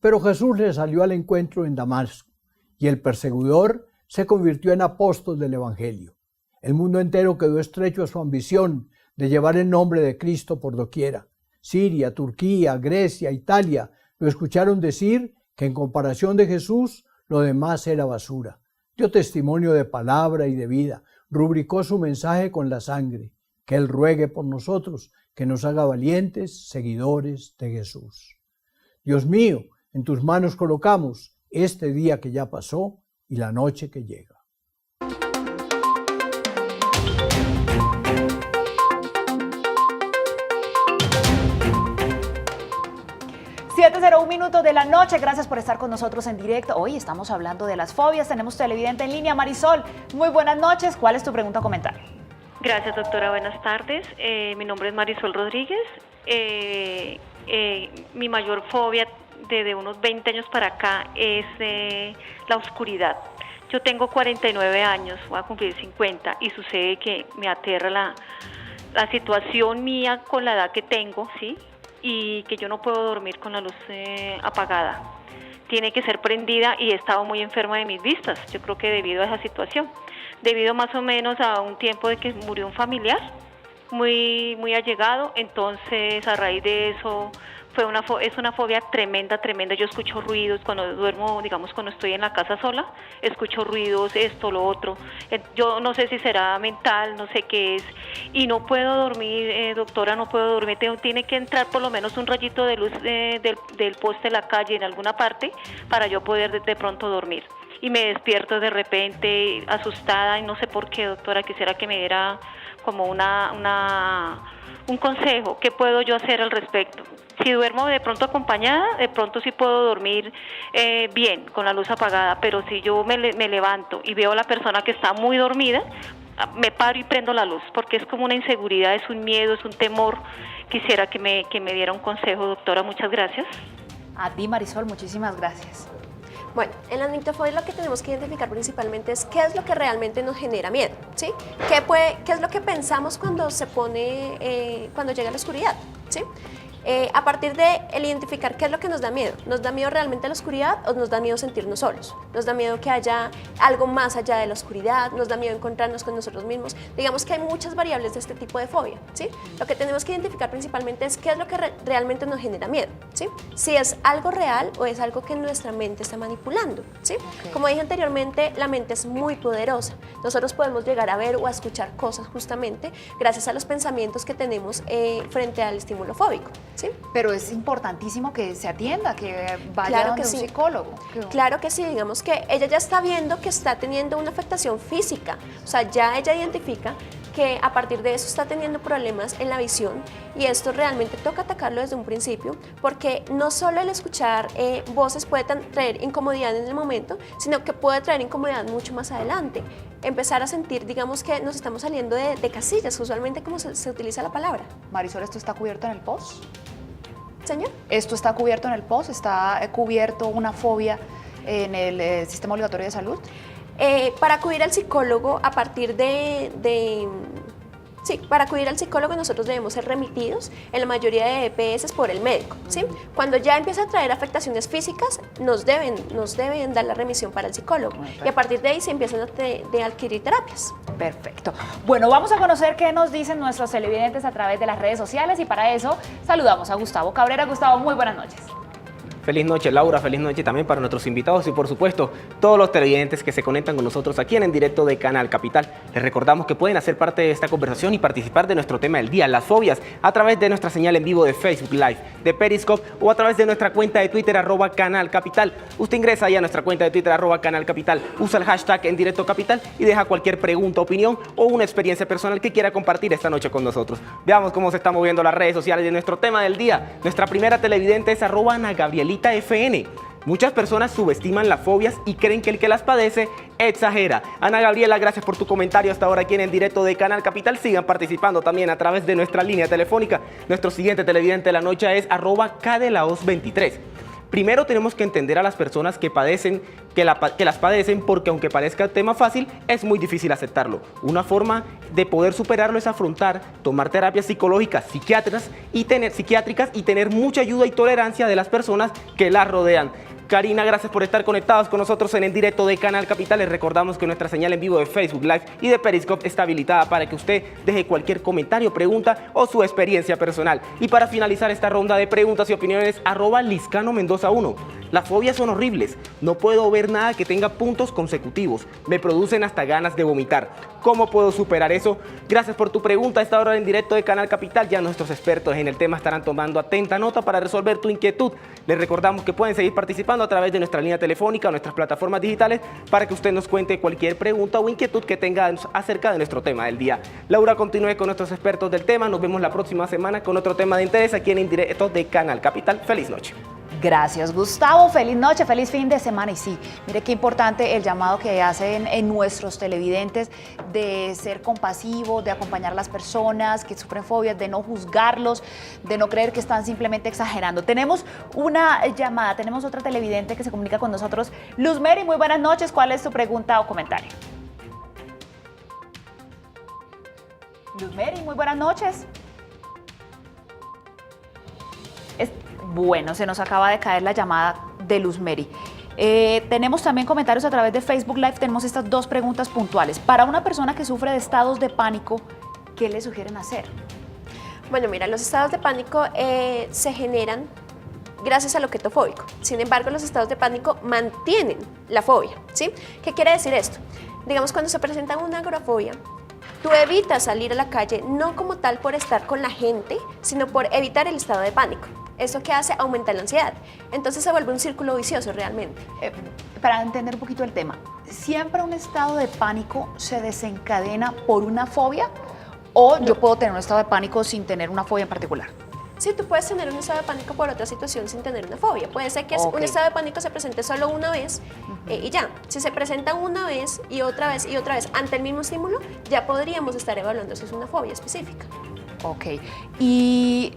Speaker 13: pero Jesús le salió al encuentro en Damasco y el perseguidor se convirtió en apóstol del Evangelio. El mundo entero quedó estrecho a su ambición de llevar el nombre de Cristo por doquiera. Siria, Turquía, Grecia, Italia lo escucharon decir que en comparación de Jesús lo demás era basura. Dio testimonio de palabra y de vida, rubricó su mensaje con la sangre. Que Él ruegue por nosotros, que nos haga valientes seguidores de Jesús. Dios mío, en tus manos colocamos este día que ya pasó y la noche que llega.
Speaker 1: 7:01 minutos de la noche, gracias por estar con nosotros en directo. Hoy estamos hablando de las fobias, tenemos televidente en línea, Marisol. Muy buenas noches, ¿cuál es tu pregunta o comentario?
Speaker 14: Gracias, doctora, buenas tardes. Mi nombre es Marisol Rodríguez. Mi mayor fobia desde unos 20 años para acá es la oscuridad. Yo tengo 49 años, voy a cumplir 50 y sucede que me aterra la situación mía con la edad que tengo, ¿sí? Y que yo no puedo dormir con la luz apagada. Tiene que ser prendida y he estado muy enferma de mis vistas, yo creo que debido a esa situación. Debido más o menos a un tiempo de que murió un familiar muy allegado, entonces a raíz de eso es una fobia tremenda. Yo escucho ruidos cuando duermo, digamos cuando estoy en la casa sola, escucho ruidos, esto, lo otro. Yo no sé si será mental, no sé qué es, y no puedo dormir, doctora, no puedo dormir. Tiene que entrar por lo menos un rayito de luz del poste de la calle en alguna parte para yo poder de pronto dormir. Y me despierto de repente asustada y no sé por qué, doctora, quisiera que me diera como un consejo. ¿Qué puedo yo hacer al respecto? Si duermo de pronto acompañada, de pronto sí puedo dormir bien, con la luz apagada, pero si yo me levanto y veo a la persona que está muy dormida, me paro y prendo la luz, porque es como una inseguridad, es un miedo, es un temor. Quisiera que me diera un consejo, doctora, muchas gracias.
Speaker 1: A ti, Marisol, muchísimas gracias.
Speaker 2: Bueno, en la nictofobia lo que tenemos que identificar principalmente es qué es lo que realmente nos genera miedo, ¿sí? ¿Qué es lo que pensamos cuando cuando llega la oscuridad, ¿sí? A partir de el identificar qué es lo que nos da miedo realmente la oscuridad o nos da miedo sentirnos solos, nos da miedo que haya algo más allá de la oscuridad, nos da miedo encontrarnos con nosotros mismos. Digamos que hay muchas variables de este tipo de fobia, ¿sí? Lo que tenemos que identificar principalmente es qué es lo que realmente nos genera miedo, ¿sí? Si es algo real o es algo que nuestra mente está manipulando, ¿sí? Okay. Como dije anteriormente, la mente es muy poderosa. Nosotros podemos llegar a ver o a escuchar cosas justamente gracias a los pensamientos que tenemos frente al estímulo fóbico. ¿Sí?
Speaker 1: Pero es importantísimo que se atienda, que vaya a un psicólogo.
Speaker 2: Claro que sí, digamos que ella ya está viendo que está teniendo una afectación física, o sea, ya ella identifica que a partir de eso está teniendo problemas en la visión y esto realmente toca atacarlo desde un principio, porque no solo el escuchar voces puede traer incomodidad en el momento, sino que puede traer incomodidad mucho más adelante. Empezar a sentir, digamos que nos estamos saliendo de casillas, usualmente como se utiliza la palabra.
Speaker 1: Marisol, ¿esto está cubierto en el POS?
Speaker 2: Señor.
Speaker 1: ¿Esto está cubierto en el POS? ¿Está cubierto una fobia en el sistema obligatorio de salud?
Speaker 2: Para acudir al psicólogo, a partir para acudir al psicólogo nosotros debemos ser remitidos en la mayoría de EPS por el médico, ¿sí? Cuando ya empieza a traer afectaciones físicas, nos deben dar la remisión para el psicólogo. Y a partir de ahí se empiezan a adquirir terapias.
Speaker 1: Perfecto. Bueno, vamos a conocer qué nos dicen nuestros televidentes a través de las redes sociales y para eso saludamos a Gustavo Cabrera. Gustavo, muy buenas noches.
Speaker 15: Feliz noche, Laura, feliz noche también para nuestros invitados y por supuesto todos los televidentes que se conectan con nosotros aquí en directo de Canal Capital. Les recordamos que pueden hacer parte de esta conversación y participar de nuestro tema del día, las fobias, a través de nuestra señal en vivo de Facebook Live, de Periscope o a través de nuestra cuenta de Twitter @Canal Capital. Usted ingresa ahí a nuestra cuenta de Twitter @Canal Capital, usa el hashtag en directo capital y deja cualquier pregunta, opinión o una experiencia personal que quiera compartir esta noche con nosotros. Veamos cómo se están moviendo las redes sociales de nuestro tema del día. Nuestra primera televidente es @AnaGabrielitaFN. Muchas personas subestiman las fobias y creen que el que las padece exagera. Ana Gabriela, gracias por tu comentario hasta ahora aquí en el directo de Canal Capital. Sigan participando también a través de nuestra línea telefónica. Nuestro siguiente televidente de la noche es @cadelaos23. Primero tenemos que entender a las personas que las padecen, porque aunque parezca tema fácil, es muy difícil aceptarlo. Una forma de poder superarlo es afrontar, tomar terapias psicológicas, psiquiátricas y tener mucha ayuda y tolerancia de las personas que las rodean. Karina, gracias por estar conectados con nosotros en el directo de Canal Capital. Les recordamos que nuestra señal en vivo de Facebook Live y de Periscope está habilitada para que usted deje cualquier comentario, pregunta o su experiencia personal. Y para finalizar esta ronda de preguntas y opiniones, @LizcanoMendoza1. Las fobias son horribles. No puedo ver nada que tenga puntos consecutivos. Me producen hasta ganas de vomitar. ¿Cómo puedo superar eso? Gracias por tu pregunta. A esta hora en directo de Canal Capital, ya nuestros expertos en el tema estarán tomando atenta nota para resolver tu inquietud. Les recordamos que pueden seguir participando a través de nuestra línea telefónica o nuestras plataformas digitales para que usted nos cuente cualquier pregunta o inquietud que tenga acerca de nuestro tema del día. Laura, continúe con nuestros expertos del tema. Nos vemos la próxima semana con otro tema de interés aquí en directo de Canal Capital. Feliz noche.
Speaker 1: Gracias, Gustavo. Feliz noche, feliz fin de semana. Y sí, mire qué importante el llamado que hacen en nuestros televidentes de ser compasivos, de acompañar a las personas que sufren fobias, de no juzgarlos, de no creer que están simplemente exagerando. Tenemos una llamada, tenemos otra televidente que se comunica con nosotros. Luz Mary, muy buenas noches. ¿Cuál es tu pregunta o comentario? Luz Mary, muy buenas noches. Bueno, se nos acaba de caer la llamada de Luz Mary. Tenemos también comentarios a través de Facebook Live. Tenemos estas dos preguntas puntuales. Para una persona que sufre de estados de pánico, ¿qué le sugieren hacer?
Speaker 2: Bueno, mira, los estados de pánico se generan gracias a lo ketofóbico. Sin embargo, los estados de pánico mantienen la fobia, ¿sí? ¿Qué quiere decir esto? Digamos, cuando se presenta una agorafobia, tú evitas salir a la calle no como tal por estar con la gente, sino por evitar el estado de pánico. ¿Eso qué hace? Aumenta la ansiedad. Entonces se vuelve un círculo vicioso realmente.
Speaker 1: Para entender un poquito el tema, ¿siempre un estado de pánico se desencadena por una fobia? ¿O yo puedo tener un estado de pánico sin tener una fobia en particular?
Speaker 2: Sí, tú puedes tener un estado de pánico por otra situación sin tener una fobia. Puede ser que un estado de pánico se presente solo una vez y ya. Si se presenta una vez y otra vez y otra vez ante el mismo estímulo, ya podríamos estar evaluando si es una fobia específica.
Speaker 1: Ok. ¿Y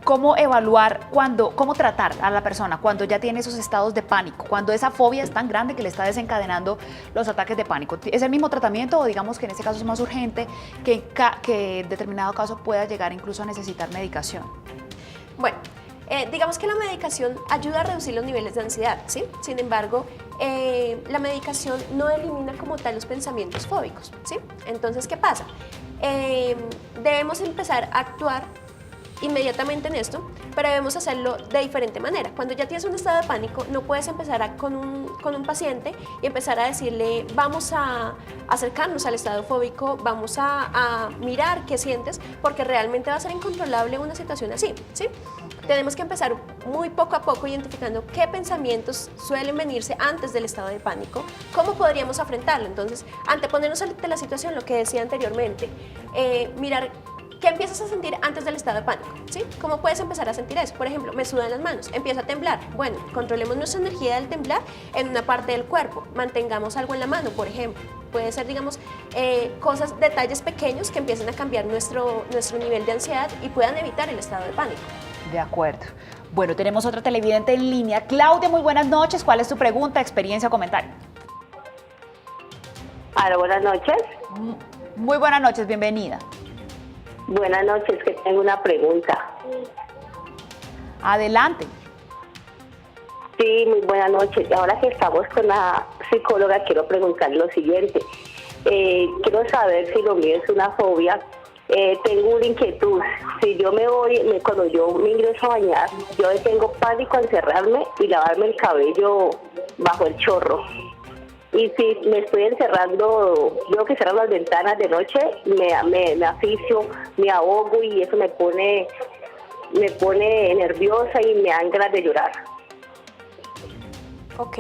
Speaker 1: cómo evaluar, cómo tratar a la persona cuando ya tiene esos estados de pánico, cuando esa fobia es tan grande que le está desencadenando los ataques de pánico? ¿Es el mismo tratamiento o digamos que en este caso es más urgente, que en determinado caso pueda llegar incluso a necesitar medicación?
Speaker 2: Bueno, digamos que la medicación ayuda a reducir los niveles de ansiedad, ¿sí? Sin embargo, la medicación no elimina como tal los pensamientos fóbicos, ¿sí? Entonces, ¿qué pasa? Debemos empezar a actuar inmediatamente en esto, pero debemos hacerlo de diferente manera. Cuando ya tienes un estado de pánico, no puedes empezar con un paciente y empezar a decirle, vamos a acercarnos al estado fóbico, vamos a mirar qué sientes, porque realmente va a ser incontrolable una situación así, ¿sí? Tenemos que empezar muy poco a poco identificando qué pensamientos suelen venirse antes del estado de pánico, cómo podríamos afrontarlo. Entonces, anteponernos ante la situación, lo que decía anteriormente, mirar qué empiezas a sentir antes del estado de pánico, ¿sí? ¿Cómo puedes empezar a sentir eso? Por ejemplo, me sudan las manos, empiezo a temblar. Bueno, controlemos nuestra energía del temblar en una parte del cuerpo, mantengamos algo en la mano, por ejemplo. Puede ser, digamos, detalles pequeños que empiecen a cambiar nuestro nivel de ansiedad y puedan evitar el estado de pánico.
Speaker 1: De acuerdo. Bueno, tenemos otra televidente en línea. Claudia, muy buenas noches. ¿Cuál es tu pregunta, experiencia o comentario?
Speaker 16: Hola, buenas noches.
Speaker 1: Muy buenas noches, bienvenida.
Speaker 16: Buenas noches, que tengo una pregunta.
Speaker 1: Adelante.
Speaker 16: Sí, muy buenas noches. Ahora que estamos con la psicóloga, quiero preguntarle lo siguiente. Quiero saber si lo mío es una fobia. Tengo una inquietud. Si yo cuando yo me ingreso a bañar, yo tengo pánico a encerrarme y lavarme el cabello bajo el chorro. Y si me estoy encerrando, yo que cierro las ventanas de noche, me asfixio, me ahogo y eso me pone nerviosa y me dan ganas de llorar.
Speaker 2: Ok.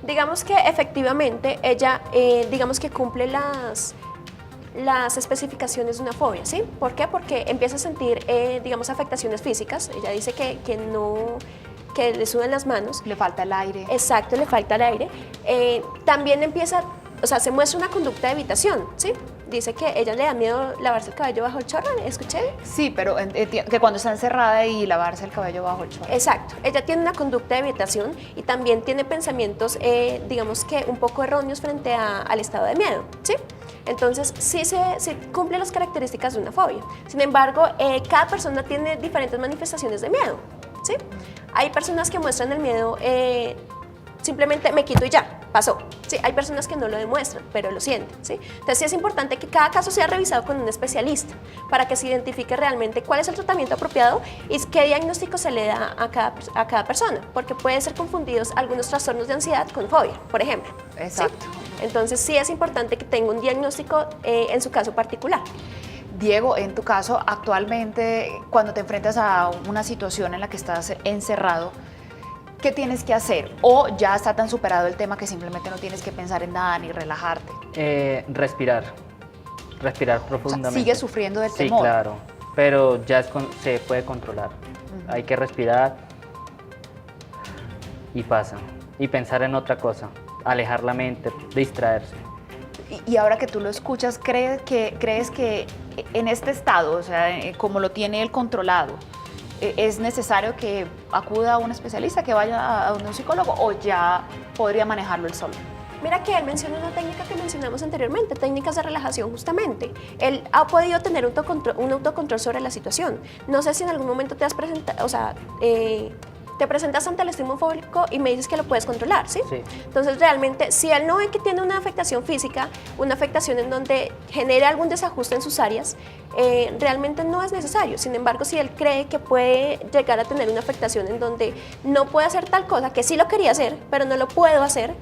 Speaker 2: Digamos que efectivamente ella, digamos que cumple las especificaciones de una fobia, ¿sí? ¿Por qué? Porque empieza a sentir, digamos, afectaciones físicas. Ella dice que que le sudan las manos.
Speaker 1: Le falta el aire.
Speaker 2: Exacto, le falta el aire. También empieza, o sea, se muestra una conducta de evitación, ¿sí? Dice que ella le da miedo lavarse el cabello bajo el chorro, ¿escuché?
Speaker 1: Sí, pero que cuando está encerrada y lavarse el cabello bajo el chorro.
Speaker 2: Exacto, ella tiene una conducta de evitación y también tiene pensamientos, digamos que un poco erróneos frente al estado de miedo, ¿sí? Entonces, sí cumple las características de una fobia. Sin embargo, cada persona tiene diferentes manifestaciones de miedo, ¿sí? Hay personas que muestran el miedo simplemente me quito y ya, pasó. Sí, hay personas que no lo demuestran, pero lo sienten, ¿sí? Entonces sí es importante que cada caso sea revisado con un especialista para que se identifique realmente cuál es el tratamiento apropiado y qué diagnóstico se le da a cada persona, porque pueden ser confundidos algunos trastornos de ansiedad con fobia, por ejemplo.
Speaker 1: Exacto.
Speaker 2: ¿Sí? Entonces sí es importante que tenga un diagnóstico en su caso particular.
Speaker 1: Diego, en tu caso, actualmente, cuando te enfrentas a una situación en la que estás encerrado, ¿qué tienes que hacer? ¿O ya está tan superado el tema que simplemente no tienes que pensar en nada ni relajarte?
Speaker 3: Respirar profundamente.
Speaker 1: O sea, ¿sigues sufriendo del temor?
Speaker 3: Sí, claro, pero ya se puede controlar. Hay que respirar y pasa. Y pensar en otra cosa, alejar la mente, distraerse.
Speaker 1: Y ahora que tú lo escuchas, ¿crees que en este estado, o sea, como lo tiene él controlado, es necesario que acuda a un especialista, que vaya a un psicólogo, o ya podría manejarlo él solo?
Speaker 2: Mira que él menciona una técnica que mencionamos anteriormente, técnicas de relajación justamente. Él ha podido tener un autocontrol sobre la situación. No sé si en algún momento te has presentado, o sea, te presentas ante el estímulo fóbico y me dices que lo puedes controlar, ¿sí? Sí. Entonces, realmente, si él no ve que tiene una afectación física, una afectación en donde genere algún desajuste en sus áreas, realmente no es necesario. Sin embargo, si él cree que puede llegar a tener una afectación en donde no puede hacer tal cosa, que sí lo quería hacer, pero no lo puedo hacer,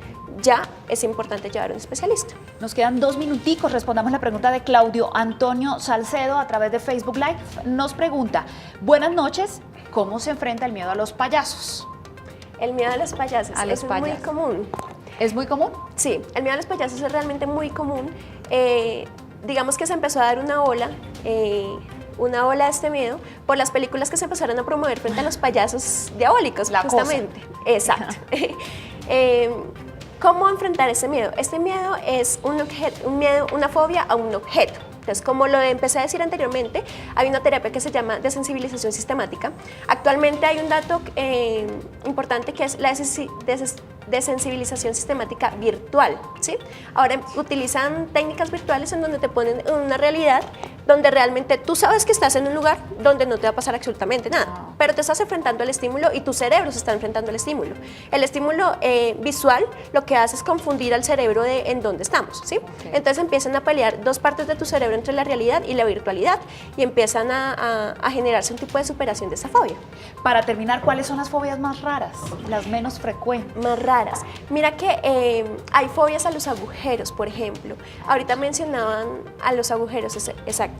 Speaker 2: ya es importante llevar a un especialista.
Speaker 1: Nos quedan 2 minuticos, respondamos la pregunta de Claudio Antonio Salcedo a través de Facebook Live. Nos pregunta, buenas noches, ¿cómo se enfrenta el miedo a los payasos?
Speaker 2: El miedo a los payasos es muy común.
Speaker 1: ¿Es muy común?
Speaker 2: Sí, el miedo a los payasos es realmente muy común. Digamos que se empezó a dar una ola de este miedo por las películas que se empezaron a promover frente a los payasos diabólicos, justamente. Exacto. ¿Cómo enfrentar ese miedo? Este miedo es una fobia a un objeto. Entonces, como lo empecé a decir anteriormente, hay una terapia que se llama desensibilización sistemática. Actualmente hay un dato importante que es la desensibilización sistemática virtual, ¿sí? Ahora utilizan técnicas virtuales en donde te ponen en una realidad donde realmente tú sabes que estás en un lugar donde no te va a pasar absolutamente nada, pero te estás enfrentando al estímulo y tu cerebro se está enfrentando al estímulo. El estímulo visual lo que hace es confundir al cerebro de en dónde estamos, ¿sí? Okay. Entonces empiezan a pelear dos partes de tu cerebro entre la realidad y la virtualidad y empiezan a generarse un tipo de superación de esa fobia.
Speaker 1: Para terminar, ¿cuáles son las fobias más raras, las menos frecuentes?
Speaker 2: Más raras. Mira que hay fobias a los agujeros, por ejemplo. Ahorita mencionaban a los agujeros, exacto.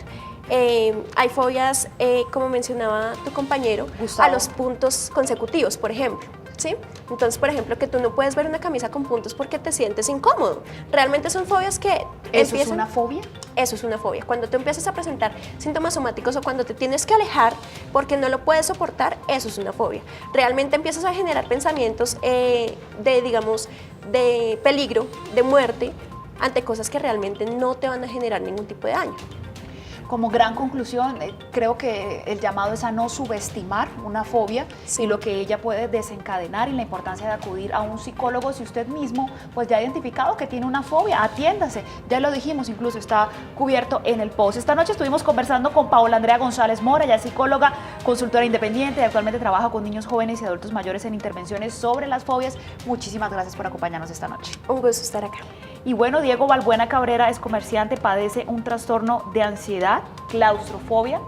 Speaker 2: Hay fobias, como mencionaba tu compañero, Gustavo, a los puntos consecutivos, por ejemplo. ¿Sí? Entonces, por ejemplo, que tú no puedes ver una camisa con puntos porque te sientes incómodo. Realmente son fobias que
Speaker 1: ¿Eso es una fobia?
Speaker 2: Eso es una fobia. Cuando tú empiezas a presentar síntomas somáticos o cuando te tienes que alejar porque no lo puedes soportar, eso es una fobia. Realmente empiezas a generar pensamientos de peligro, de muerte, ante cosas que realmente no te van a generar ningún tipo de daño.
Speaker 1: Como gran conclusión, creo que el llamado es a no subestimar una fobia y lo que ella puede desencadenar y la importancia de acudir a un psicólogo si usted mismo pues ya ha identificado que tiene una fobia, atiéndase. Ya lo dijimos, incluso está cubierto en el post. Esta noche estuvimos conversando con Paola Andrea González Mora, ella es psicóloga, consultora independiente y actualmente trabaja con niños jóvenes y adultos mayores en intervenciones sobre las fobias. Muchísimas gracias por acompañarnos esta noche.
Speaker 2: Un gusto estar acá.
Speaker 1: Y bueno, Diego Balbuena Cabrera es comerciante, padece un trastorno de ansiedad, claustrofobia.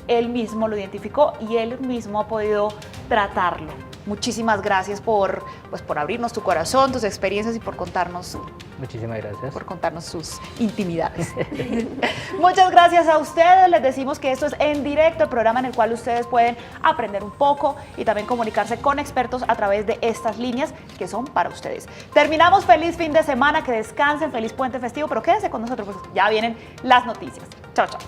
Speaker 1: Él mismo lo identificó y él mismo ha podido tratarlo. Muchísimas gracias por abrirnos tu corazón, tus experiencias y por contarnos.
Speaker 3: Muchísimas gracias.
Speaker 1: Por contarnos sus intimidades. Muchas gracias a ustedes. Les decimos que esto es En Directo, el programa en el cual ustedes pueden aprender un poco y también comunicarse con expertos a través de estas líneas que son para ustedes. Terminamos. Feliz fin de semana, que descansen, feliz puente festivo, pero quédense con nosotros porque ya vienen las noticias. Chao, chao.